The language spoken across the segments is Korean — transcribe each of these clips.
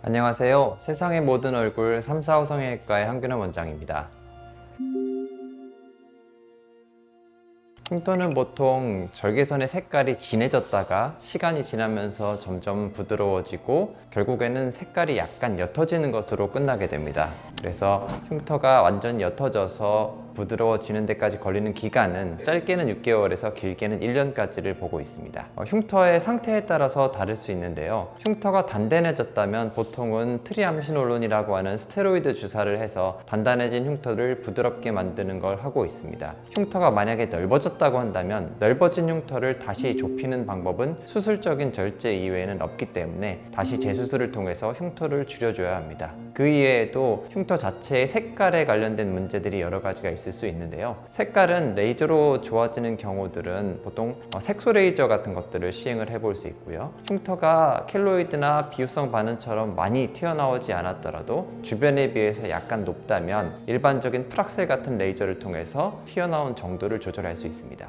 안녕하세요. 세상의 모든 얼굴 345 성형외과의 한균원 원장입니다. 흉터는 보통 절개선의 색깔이 진해졌다가 시간이 지나면서 점점 부드러워지고 결국에는 색깔이 약간 옅어지는 것으로 끝나게 됩니다. 그래서 흉터가 완전 옅어져서 부드러워지는 데까지 걸리는 기간은 짧게는 6개월에서 길게는 1년까지를 보고 있습니다. 흉터의 상태에 따라서 다를 수 있는데요. 흉터가 단단해졌다면 보통은 트리암시놀론이라고 하는 스테로이드 주사를 해서 단단해진 흉터를 부드럽게 만드는 걸 하고 있습니다. 흉터가 만약에 넓어졌다고 한다면 넓어진 흉터를 다시 좁히는 방법은 수술적인 절제 이외에는 없기 때문에 다시 재수술을 통해서 흉터를 줄여줘야 합니다. 그 이외에도 흉터 자체의 색깔에 관련된 문제들이 여러 가지가 있을 수 있는데요. 색깔은 레이저로 좋아지는 경우들은 보통 색소 레이저 같은 것들을 시행을 해볼 수 있고요. 흉터가 켈로이드나 비유성 반응처럼 많이 튀어나오지 않았더라도 주변에 비해서 약간 높다면 일반적인 프락셀 같은 레이저를 통해서 튀어나온 정도를 조절할 수 있습니다.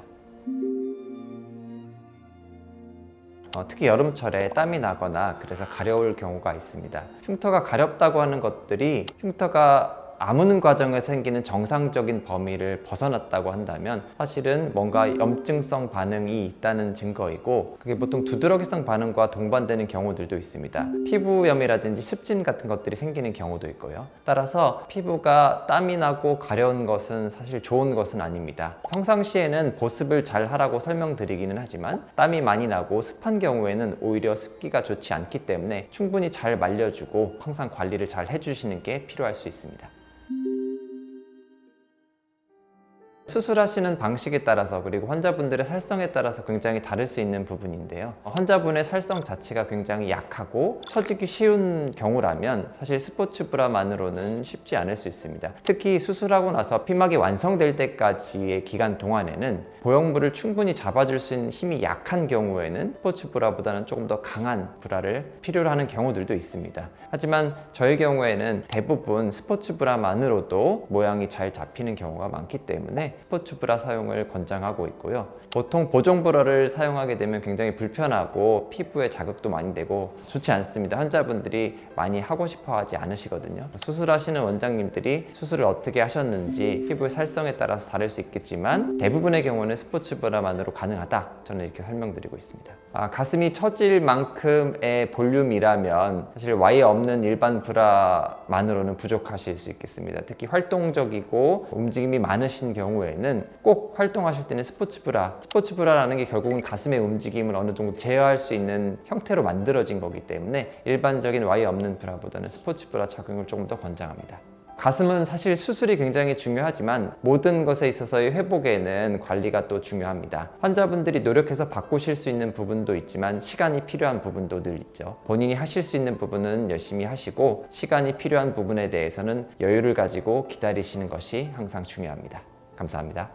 특히 여름철에 땀이 나거나 그래서 가려울 경우가 있습니다. 흉터가 가렵다고 하는 것들이 흉터가 아무는 과정에서 생기는 정상적인 범위를 벗어났다고 한다면 사실은 뭔가 염증성 반응이 있다는 증거이고, 그게 보통 두드러기성 반응과 동반되는 경우들도 있습니다. 피부염이라든지 습진 같은 것들이 생기는 경우도 있고요. 따라서 피부가 땀이 나고 가려운 것은 사실 좋은 것은 아닙니다. 평상시에는 보습을 잘 하라고 설명드리기는 하지만 땀이 많이 나고 습한 경우에는 오히려 습기가 좋지 않기 때문에 충분히 잘 말려주고 항상 관리를 잘 해주시는 게 필요할 수 있습니다. 수술하시는 방식에 따라서 그리고 환자분들의 살성에 따라서 굉장히 다를 수 있는 부분인데요. 환자분의 살성 자체가 굉장히 약하고 처지기 쉬운 경우라면 사실 스포츠 브라만으로는 쉽지 않을 수 있습니다. 특히 수술하고 나서 피막이 완성될 때까지의 기간 동안에는 보형물을 충분히 잡아줄 수 있는 힘이 약한 경우에는 스포츠 브라보다는 조금 더 강한 브라를 필요로 하는 경우들도 있습니다. 하지만 저희 경우에는 대부분 스포츠 브라만으로도 모양이 잘 잡히는 경우가 많기 때문에 스포츠 브라 사용을 권장하고 있고요. 보통 보정 브라를 사용하게 되면 굉장히 불편하고 피부에 자극도 많이 되고 좋지 않습니다. 환자분들이 많이 하고 싶어 하지 않으시거든요. 수술하시는 원장님들이 수술을 어떻게 하셨는지 피부의 살성에 따라서 다를 수 있겠지만 대부분의 경우는 스포츠 브라만으로 가능하다, 저는 이렇게 설명드리고 있습니다. 가슴이 처질 만큼의 볼륨이라면 사실 와이어 없는 일반 브라만으로는 부족하실 수 있겠습니다. 특히 활동적이고 움직임이 많으신 경우에는 꼭 활동하실 때는 스포츠 브라라는 게 결국은 가슴의 움직임을 어느 정도 제어할 수 있는 형태로 만들어진 거기 때문에 일반적인 와이어 없는 브라보다는 스포츠 브라 착용을 조금 더 권장합니다. 가슴은 사실 수술이 굉장히 중요하지만 모든 것에 있어서의 회복에는 관리가 또 중요합니다. 환자분들이 노력해서 바꾸실 수 있는 부분도 있지만 시간이 필요한 부분도 늘 있죠. 본인이 하실 수 있는 부분은 열심히 하시고 시간이 필요한 부분에 대해서는 여유를 가지고 기다리시는 것이 항상 중요합니다. 감사합니다.